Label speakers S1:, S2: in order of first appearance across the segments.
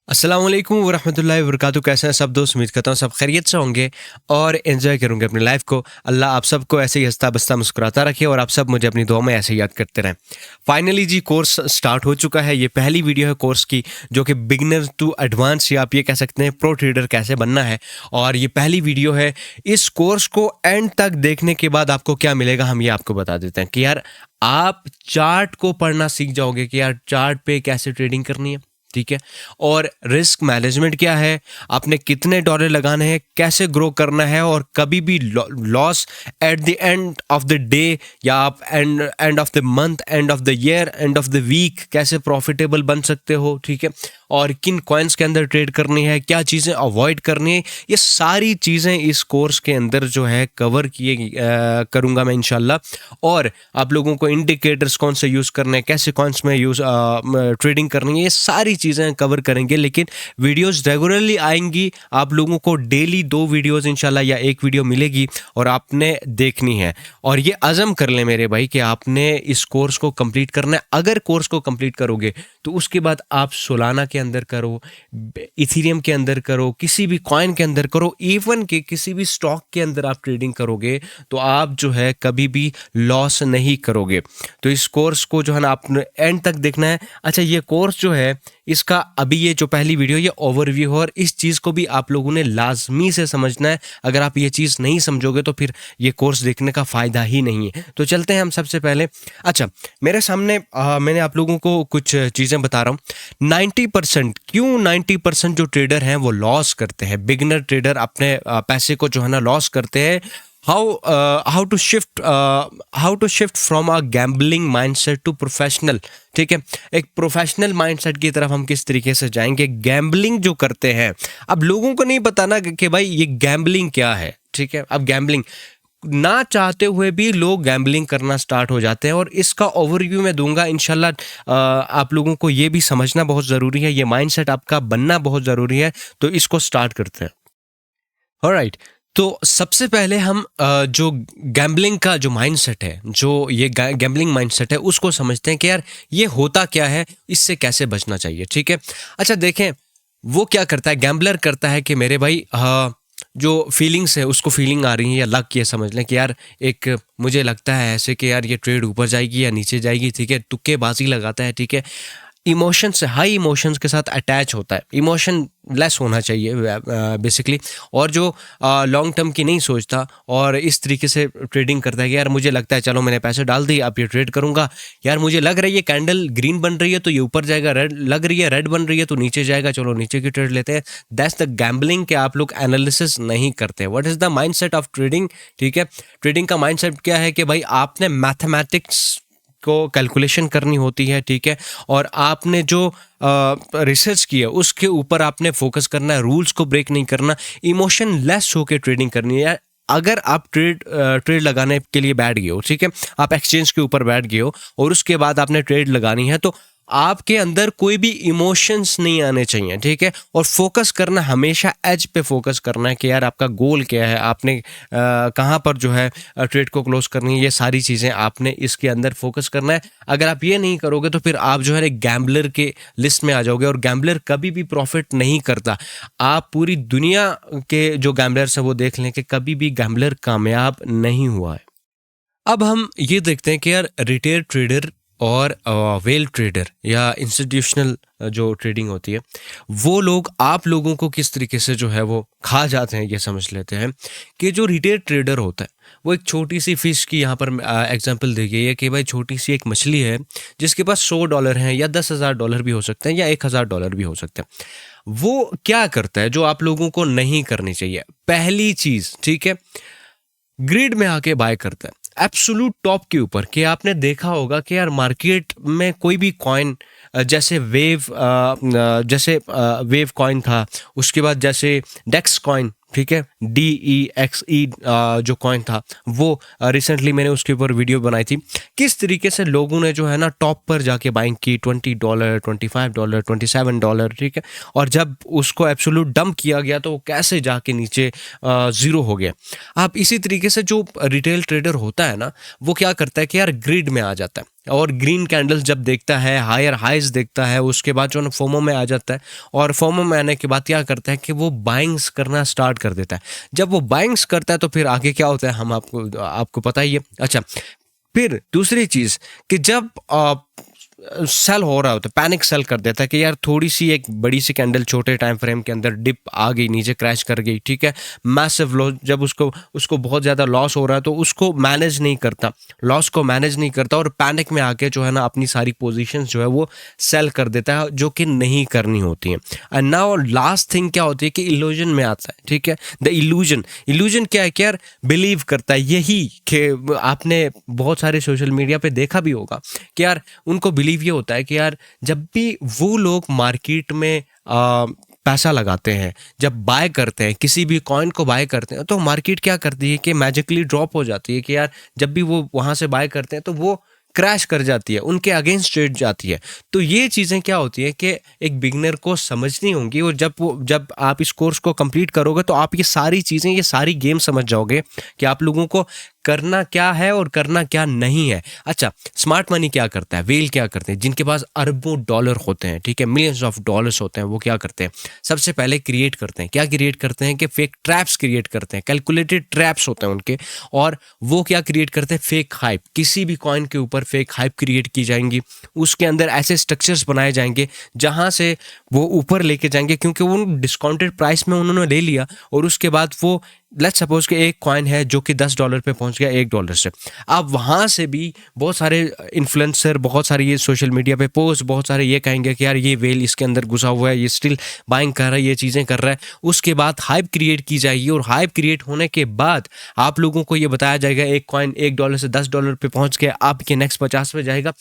S1: अस्सलाम वालेकुम वरहमतुल्लाहि वबरकातुहू। कैसे हैं सब दोस्त? उम्मीद करता हूँ सब खैरियत से होंगे और एंजॉय करूँगे अपनी लाइफ को। अल्लाह आप सबको ऐसे ही हंसता बसता मुस्कुराता रखे और आप सब मुझे अपनी दुआ में ऐसे ही याद करते रहें। फाइनली जी कोर्स स्टार्ट हो चुका है। ये पहली वीडियो है कोर्स की, जो कि बिगिनर टू एडवांस या आप ये कह सकते हैं प्रो ट्रेडर कैसे बनना है। और ये पहली वीडियो है। इस कोर्स को एंड तक देखने के बाद आपको क्या मिलेगा हम ये आपको बता देते हैं कि यार आप चार्ट को पढ़ना सीख जाओगे कि यार चार्ट पे कैसे ट्रेडिंग करनी है, ठीक है। और रिस्क मैनेजमेंट क्या है, आपने कितने डॉलर लगाने हैं, कैसे ग्रो करना है, और कभी भी loss at the end of the day या आप end of the month, end of the year, end of the week कैसे प्रॉफिटेबल बन सकते हो, ठीक है। और किन कॉइन्स के अंदर ट्रेड करनी है, क्या चीज़ें अवॉइड करनी है, ये सारी चीज़ें इस कोर्स के अंदर जो है कवर करूँगा मैं इंशाल्लाह। और आप लोगों को इंडिकेटर्स कौन से यूज़ करने हैं, कैसे कॉइन्स में ट्रेडिंग करनी है, ये सारी चीज़ें कवर करेंगे। लेकिन वीडियोस रेगुलरली आएंगी, आप लोगों को डेली 2 वीडियोस इंशाल्लाह या 1 वीडियो मिलेगी और आपने देखनी है। और ये अज़म कर लें मेरे भाई कि आपने इस कोर्स को कंप्लीट करना है। अगर कोर्स को कंप्लीट करोगे तो उसके बाद आप सोलाना के अंदर करो, इथीरियम के अंदर करो, किसी भी कॉइन के अंदर करो, इवन के किसी भी स्टॉक के अंदर आप ट्रेडिंग करोगे तो आप जो है कभी भी लॉस नहीं करोगे। तो इस कोर्स को जो है ना आपने एंड तक देखना है। अच्छा, ये कोर्स जो है इसका अभी ये जो पहली वीडियो ये ओवरव्यू है, और इस चीज़ को भी आप लोगों ने लाजमी से समझना है। अगर आप ये चीज़ नहीं समझोगे तो फिर ये कोर्स देखने का फ़ायदा ही नहीं है। तो चलते हैं हम सबसे पहले। अच्छा, मेरे सामने मैंने आप लोगों को कुछ चीज़ें बता रहा हूँ। 90% क्यों 90% जो ट्रेडर हैं वो लॉस करते हैं, बिगिनर ट्रेडर अपने पैसे को जो है ना लॉस करते हैं। How to shift from a gambling mindset to professional, ठीक है। एक प्रोफेशनल माइंडसेट की तरफ हम किस तरीके से जाएंगे। गैम्बलिंग जो करते हैं, अब लोगों को नहीं पता ना कि भाई ये गैम्बलिंग क्या है, ठीक है। अब गैम्बलिंग ना चाहते हुए भी लोग गैम्बलिंग करना स्टार्ट हो जाते हैं, और इसका ओवरव्यू मैं दूंगा इंशाल्लाह। आप लोगों को ये भी समझना बहुत ज़रूरी है, ये माइंडसेट आपका बनना बहुत ज़रूरी है। तो इसको स्टार्ट करते हैं। ऑलराइट, तो सबसे पहले हम जो गैम्बलिंग का जो माइंडसेट है, जो ये गैम्बलिंग माइंडसेट है, उसको समझते हैं कि यार ये होता क्या है, इससे कैसे बचना चाहिए, ठीक है। अच्छा देखें, वो क्या करता है, गैम्बलर करता है कि मेरे भाई जो फीलिंग्स है उसको फीलिंग आ रही है या लक, ये समझ लें कि यार एक मुझे लगता है ऐसे कि यार ये ट्रेड ऊपर जाएगी या नीचे जाएगी, ठीक है। तुक्केबाजी लगाता है, ठीक है। इमोशन से, हाई इमोशंस के साथ अटैच होता है, इमोशन लेस होना चाहिए बेसिकली। और जो लॉन्ग टर्म की नहीं सोचता और इस तरीके से ट्रेडिंग करता है कि यार मुझे लगता है चलो मैंने पैसे डाल दिए, अब ये ट्रेड करूंगा, यार मुझे लग रहा है ये कैंडल ग्रीन बन रही है तो ये ऊपर जाएगा, रेड लग रही है, रेड बन रही है तो नीचे जाएगा, चलो नीचे की ट्रेड लेते हैं। दैट्स द गैम्बलिंग के आप लोग एनालिसिस नहीं करते। What is the mindset of trading, ठीक है। ट्रेडिंग का माइंडसेट क्या है कि भाई आपने मैथमेटिक्स को कैलकुलेशन करनी होती है, ठीक है। और आपने जो रिसर्च की है उसके ऊपर आपने फोकस करना है, रूल्स को ब्रेक नहीं करना, इमोशन लेस होकर ट्रेडिंग करनी है। अगर आप ट्रेड लगाने के लिए बैठ गए हो, ठीक है, आप एक्सचेंज के ऊपर बैठ गए हो और उसके बाद आपने ट्रेड लगानी है, तो आपके अंदर कोई भी इमोशंस नहीं आने चाहिए, ठीक है। और फोकस करना हमेशा एज पे फोकस करना है कि यार आपका गोल क्या है, आपने कहाँ पर जो है ट्रेड को क्लोज करनी है, ये सारी चीज़ें आपने इसके अंदर फोकस करना है। अगर आप ये नहीं करोगे तो फिर आप जो है एक गैम्बलर के लिस्ट में आ जाओगे, और गैम्बलर कभी भी प्रॉफिट नहीं करता। आप पूरी दुनिया के जो गैम्बलर्स हैं वो देख लें कि कभी भी गैम्बलर कामयाब नहीं हुआ है। अब हम ये देखते हैं कि यार रिटेल ट्रेडर और वेल ट्रेडर या इंस्टीट्यूशनल जो ट्रेडिंग होती है, वो लोग आप लोगों को किस तरीके से जो है वो खा जाते हैं, ये समझ लेते हैं। कि जो रिटेल ट्रेडर होता है वो एक छोटी सी फिश की यहाँ पर एग्जांपल दी गई है कि भाई छोटी सी एक मछली है जिसके पास $100 हैं, या $10,000 भी हो सकते हैं, या $1,000 भी हो सकते हैं। वो क्या करता है जो आप लोगों को नहीं करनी चाहिए? पहली चीज, ठीक है, ग्रिड में आके बाय करता है एब्सोल्यूट टॉप के ऊपर। कि आपने देखा होगा कि यार मार्केट में कोई भी कॉइन, जैसे वेव कॉइन था, उसके बाद जैसे डेक्स कॉइन, ठीक है, DEXE जो कॉइन था वो रिसेंटली मैंने उसके ऊपर वीडियो बनाई थी। किस तरीके से लोगों ने जो है ना टॉप पर जाके बाइंग की, $20, $25, $27, ठीक है। और जब उसको एब्सोल्यूट डंप किया गया तो वो कैसे जाके नीचे ज़ीरो हो गया। आप इसी तरीके से जो रिटेल ट्रेडर होता है ना, वो क्या करता है कि यार ग्रिड में आ जाता है। और ग्रीन कैंडल्स जब देखता है, हायर हाइज देखता है, उसके बाद जो है ना फोमो में आ जाता है। और फोमो में आने के बाद क्या करता है कि वो बाइंग्स करना स्टार्ट कर देता है। जब वो बाइंग्स करता है तो फिर आगे क्या होता है हम आपको आपको पता ही है। अच्छा, फिर दूसरी चीज़ कि जब सेल हो रहा होता है, पैनिक सेल कर देता है कि यार थोड़ी सी एक बड़ी सी कैंडल छोटे टाइम फ्रेम के अंदर डिप आ गई, नीचे क्रैश कर गई, ठीक है, मैसिव लॉस, जब उसको उसको बहुत ज़्यादा लॉस हो रहा है तो उसको मैनेज नहीं करता, लॉस को मैनेज नहीं करता और पैनिक में आके जो है ना अपनी सारी पोजीशंस जो है वो सेल कर देता है, जो कि नहीं करनी होती है। एंड नाउ लास्ट थिंग क्या होती है कि इल्यूजन में आता है, ठीक है, द इल्यूजन। इल्यूजन क्या है कि यार बिलीव करता है, यही कि आपने बहुत सारे सोशल मीडिया पे देखा भी होगा कि यार उनको बिलीव ये होता है कि यार जब भी वो लोग मार्केट में पैसा लगाते हैं, जब बाय करते हैं, किसी भी कॉइन को बाय करते हैं, तो मार्केट क्या करती है कि मैजिकली ड्रॉप हो जाती है कि यार जब भी वो वहां से बाय करते हैं तो वो क्रैश कर जाती है, उनके अगेंस्ट ट्रेड जाती है। तो ये चीज़ें क्या होती है कि एक बिगनर को समझनी होंगी, और जब आप इस कोर्स को कंप्लीट करोगे तो आप ये सारी चीज़ें, ये सारी गेम समझ जाओगे कि आप लोगों को करना क्या है और करना क्या नहीं है। अच्छा, स्मार्ट मनी क्या करता है, वेल क्या करते हैं, जिनके पास अरबों डॉलर होते हैं, ठीक है, मिलियंस ऑफ डॉलर्स होते हैं, वो क्या करते हैं, सबसे पहले क्रिएट करते हैं, क्या क्रिएट करते हैं कि फेक ट्रैप्स क्रिएट करते हैं, कैलकुलेटेड ट्रैप्स होते हैं उनके। और वो क्या क्रिएट करते हैं, फेक हाइप, किसी भी कॉइन के ऊपर फेक हाइप क्रिएट की जाएंगी, उसके अंदर ऐसे स्ट्रक्चर्स बनाए जाएंगे जहां से वो ऊपर लेके जाएंगे, क्योंकि वो डिस्काउंटेड प्राइस में उन्होंने ले लिया, और उसके बाद वो लेट्स सपोज कि एक कॉइन है जो कि $10 पे पहुंच गया $1 से। अब वहां से भी बहुत सारे इन्फ्लुएंसर, बहुत सारे ये सोशल मीडिया पे पोस्ट, बहुत सारे ये कहेंगे कि यार ये वेल इसके अंदर घुसा हुआ है, ये स्टिल बाइंग कर रहा है, ये चीज़ें कर रहा है। उसके बाद हाइप क्रिएट की जाएगी, और हाइप क्रिएट होने के बाद आप लोगों को ये बताया जाएगा एक कॉइन $1 से $10 पे पहुंच गया, आपके नेक्स्ट 50 पे जाएगा,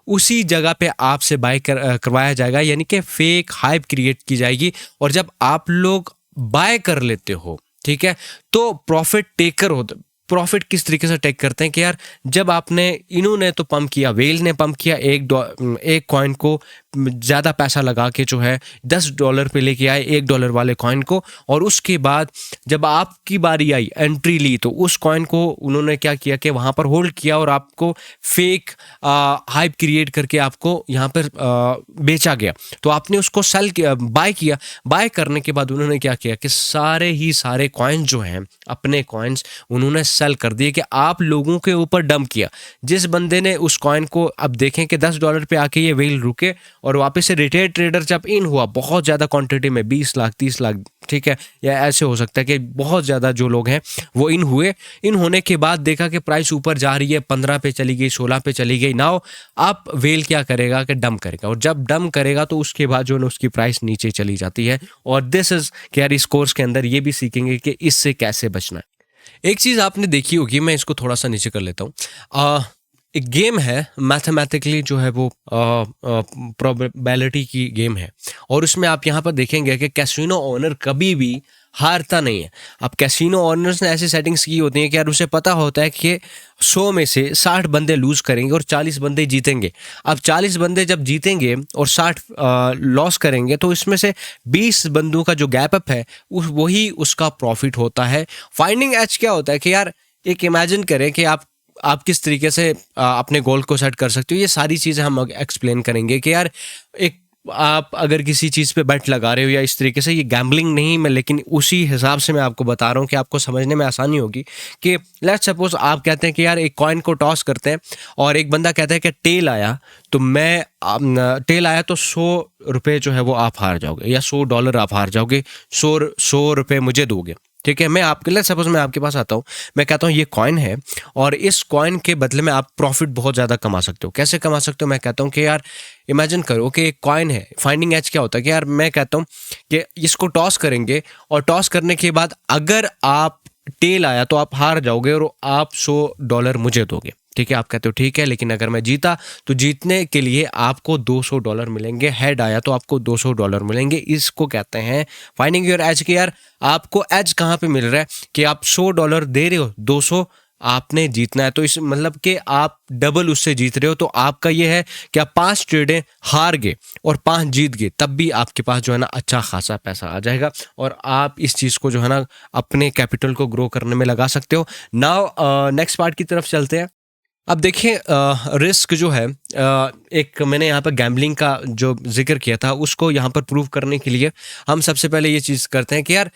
S1: उसी जगह पे आपसे बाय करवाया जाएगा, यानी कि फेक हाइप क्रिएट की जाएगी। और जब आप लोग बाय कर लेते हो, ठीक है, तो प्रॉफिट टेकर होता, प्रॉफिट किस तरीके से टेक करते हैं कि यार जब आपने, इन्होंने तो पंप किया, वेल ने पंप किया एक कॉइन को, ज़्यादा पैसा लगा के जो है $10 पे लेके आए $1 वाले कॉइन को, और उसके बाद जब आपकी बारी आई, एंट्री ली, तो उस कॉइन को उन्होंने क्या किया कि वहाँ पर होल्ड किया और आपको फेक हाइप क्रिएट करके आपको यहाँ पर बेचा गया। तो आपने उसको सेल किया, बाय किया। बाय करने के बाद उन्होंने क्या किया कि सारे ही सारे कॉइन्स जो हैं, अपने कॉइन्स उन्होंने सेल कर दिए, कि आप लोगों के ऊपर डंप किया। जिस बंदे ने उस कॉइन को, अब देखें कि $10 पे आके ये वेल रुके, और वापस से रिटेल ट्रेडर जब इन हुआ बहुत ज़्यादा क्वांटिटी में, 20 लाख 30 लाख, ठीक है, या ऐसे हो सकता है कि बहुत ज़्यादा जो लोग हैं वो इन हुए। इन होने के बाद देखा कि प्राइस ऊपर जा रही है, 15 पे चली गई, 16 पे चली गई। नाउ आप वेल क्या करेगा कि डंप करेगा, और जब डंप करेगा तो उसके बाद जो है उसकी प्राइस नीचे चली जाती है। और दिस इज कि यार इस कोर्स के अंदर ये भी सीखेंगे कि इससे कैसे बचना है। एक चीज़ आपने देखी होगी, मैं इसको थोड़ा सा नीचे कर लेता हूँ। एक गेम है, मैथमेटिकली जो है वो प्रोबेबिलिटी की गेम है, और उसमें आप यहाँ पर देखेंगे कि कैसीनो ओनर कभी भी हारता नहीं है। अब कैसीनो ओनर्स ने ऐसी सेटिंग्स की होती हैं कि यार उसे पता होता है कि 100 में से 60 बंदे लूज करेंगे और 40 बंदे जीतेंगे। अब 40 बंदे जब जीतेंगे और 60 लॉस करेंगे, तो इसमें से 20 बंदों का जो गैप अप है वही उसका प्रॉफिट होता है। फाइंडिंग एज क्या होता है कि यार एक इमेजिन करें कि आप किस तरीके से अपने गोल को सेट कर सकते हो। ये सारी चीज़ें हम एक्सप्लेन करेंगे कि यार एक आप अगर किसी चीज़ पे बेट लगा रहे हो या इस तरीके से, ये गैम्बलिंग नहीं मैं, लेकिन उसी हिसाब से मैं आपको बता रहा हूँ कि आपको समझने में आसानी होगी। कि लेट्स सपोज आप कहते हैं कि यार एक कॉइन को टॉस करते हैं, और एक बंदा कहता है कि टेल आया, तो टेल आया तो $100 जो है वो आप हार जाओगे, या $100 आप हार जाओगे, 100 रुपये मुझे दोगे, ठीक है। मैं आपके लिए सपोज मैं आपके पास आता हूँ, मैं कहता हूँ ये कॉइन है, और इस कॉइन के बदले में आप प्रॉफिट बहुत ज़्यादा कमा सकते हो। कैसे कमा सकते हो? मैं कहता हूँ कि यार इमेजिन करो कि एक कॉइन है। फाइंडिंग एज क्या होता है कि यार मैं कहता हूँ कि इसको टॉस करेंगे, और टॉस करने के बाद अगर आप टेल आया तो आप हार जाओगे और आप $100 मुझे दोगे, ठीक है। आप कहते हो ठीक है, लेकिन अगर मैं जीता तो जीतने के लिए आपको $200 मिलेंगे, हेड आया तो आपको $200 मिलेंगे। इसको कहते हैं फाइंडिंग योर एज। कि यार आपको एज कहाँ पे मिल रहा है कि आप $100 दे रहे हो, 200 आपने जीतना है, तो इस मतलब कि आप डबल उससे जीत रहे हो। तो आपका ये है कि आप 5 ट्रेडें हार गए और 5 जीत गए, तब भी आपके पास जो है ना अच्छा खासा पैसा आ जाएगा, और आप इस चीज़ को जो है ना अपने कैपिटल को ग्रो करने में लगा सकते हो। नाउ नेक्स्ट पार्ट की तरफ चलते हैं। अब देखिए रिस्क जो है एक मैंने यहाँ पर गैम्बलिंग का जो ज़िक्र किया था उसको यहाँ पर प्रूव करने के लिए हम सबसे पहले ये चीज़ करते हैं कि यार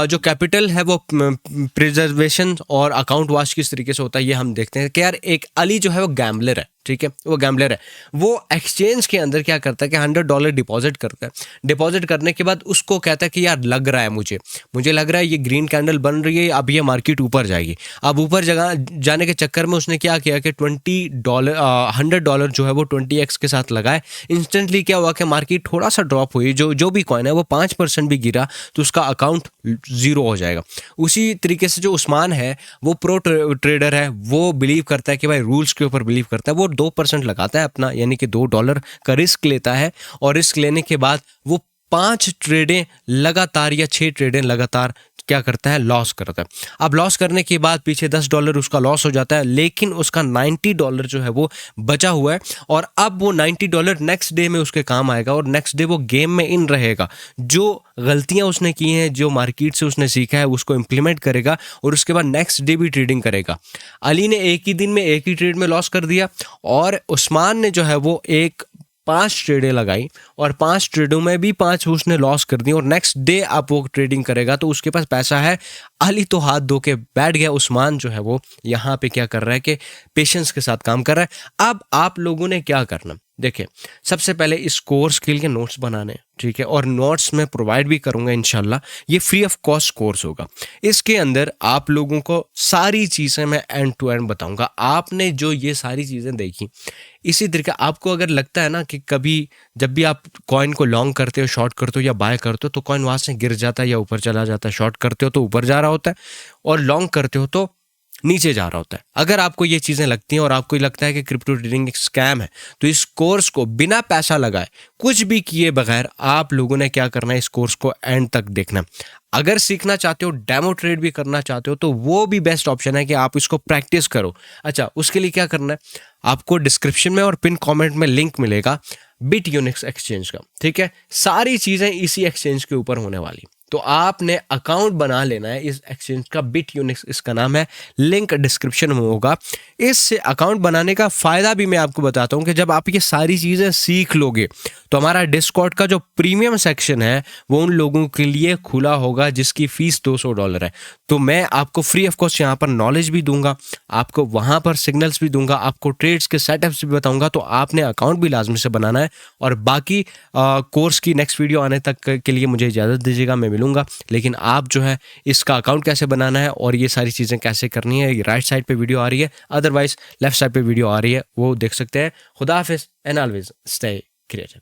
S1: जो कैपिटल है वो प्रिजर्वेशन और अकाउंट वाश किस तरीके से होता है ये हम देखते हैं कि यार एक अली जो है वो गैम्बलर है, ठीक है, वो गैम्बलर है। वो एक्सचेंज के अंदर क्या करता है कि $100 डिपॉजिट करता है। डिपॉजिट करने के बाद उसको कहता है कि यार लग रहा है मुझे लग रहा है ये ग्रीन कैंडल बन रही है, अब ये मार्केट ऊपर जाएगी। अब ऊपर जगह जाने के चक्कर में उसने क्या किया कि $100 जो है वो 20x के साथ लगाए। इंस्टेंटली क्या हुआ कि मार्केट थोड़ा सा ड्रॉप हुई, जो भी कॉइन है वो 5% भी गिरा तो उसका अकाउंट ज़ीरो हो जाएगा। उसी तरीके से जो उस्मान है वो प्रो ट्रेडर है, वो बिलीव करता है कि भाई रूल्स के ऊपर बिलीव करता है, वो 2% लगाता है अपना, यानी कि $2 का रिस्क लेता है और रिस्क लेने के बाद वो 5 ट्रेडें लगातार या 6 ट्रेडें लगातार क्या करता है, लॉस करता है। अब लॉस करने के बाद पीछे $10 उसका लॉस हो जाता है, लेकिन उसका $90 जो है वो बचा हुआ है और अब वो $90 नेक्स्ट डे में उसके काम आएगा और नेक्स्ट डे वो गेम में इन रहेगा। जो गलतियां उसने की हैं, जो मार्केट से उसने सीखा है उसको इम्प्लीमेंट करेगा और उसके बाद नेक्स्ट डे भी ट्रेडिंग करेगा। अली ने एक ही दिन में एक ही ट्रेड में लॉस कर दिया और उस्मान ने जो है वो 5 ट्रेडें लगाई और 5 ट्रेडों में भी 5 उसने लॉस कर दी और नेक्स्ट डे आप वो ट्रेडिंग करेगा तो उसके पास पैसा है। अली तो हाथ धो के बैठ गया, उस्मान जो है वो यहाँ पे क्या कर रहा है कि पेशेंस के साथ काम कर रहा है। अब आप लोगों ने क्या करना, देखिए सबसे पहले इस कोर्स के लिए नोट्स बनाने, ठीक है, और नोट्स मैं प्रोवाइड भी करूंगा इंशाल्लाह। ये फ्री ऑफ कॉस्ट कोर्स होगा। इसके अंदर आप लोगों को सारी चीज़ें मैं एंड टू एंड बताऊंगा। आपने जो ये सारी चीज़ें देखी, इसी तरीके आपको अगर लगता है ना कि कभी जब भी आप कॉइन को लॉन्ग करते हो, शॉर्ट करते हो या बाय करते हो तो कॉइन वहाँ से गिर जाता है या ऊपर चला जाता है, शॉर्ट करते हो तो ऊपर जा रहा होता है और लॉन्ग करते हो तो नीचे जा रहा होता है। अगर आपको ये चीज़ें लगती हैं और आपको लगता है कि क्रिप्टो ट्रेडिंग एक स्कैम है तो इस कोर्स को बिना पैसा लगाए, कुछ भी किए बगैर आप लोगों ने क्या करना है, इस कोर्स को एंड तक देखना। अगर सीखना चाहते हो, डेमो ट्रेड भी करना चाहते हो तो वो भी बेस्ट ऑप्शन है कि आप इसको प्रैक्टिस करो। अच्छा, उसके लिए क्या करना है, आपको डिस्क्रिप्शन में और पिन कमेंट में लिंक मिलेगा Bitunix एक्सचेंज का, ठीक है। सारी चीज़ें इसी एक्सचेंज के ऊपर होने वाली, तो आपने अकाउंट बना लेना है इस एक्सचेंज का, Bitunix इसका नाम है, लिंक डिस्क्रिप्शन में होगा। इस अकाउंट बनाने का फ़ायदा भी मैं आपको बताता हूँ कि जब आप ये सारी चीज़ें सीख लोगे तो हमारा डिस्कॉर्ड का जो प्रीमियम सेक्शन है वो उन लोगों के लिए खुला होगा जिसकी फ़ीस $200 है। तो मैं आपको फ्री ऑफ कॉस्ट यहाँ पर नॉलेज भी दूंगा, आपको वहाँ पर सिग्नल्स भी दूंगा, आपको ट्रेड्स के सेटअप्स भी बताऊंगा। तो आपने अकाउंट भी लाजमी से बनाना है और बाकी कोर्स की नेक्स्ट वीडियो आने तक के लिए मुझे इजाज़त दीजिएगा, मैं मिलूंगा। लेकिन आप जो है इसका अकाउंट कैसे बनाना है और ये सारी चीज़ें कैसे करनी है, ये राइट साइड पे वीडियो आ रही है, अदरवाइज लेफ्ट साइड पे वीडियो आ रही है, वो देख सकते हैं। खुदा हाफिज़ एंड ऑलवेज स्टे क्रिएटिव।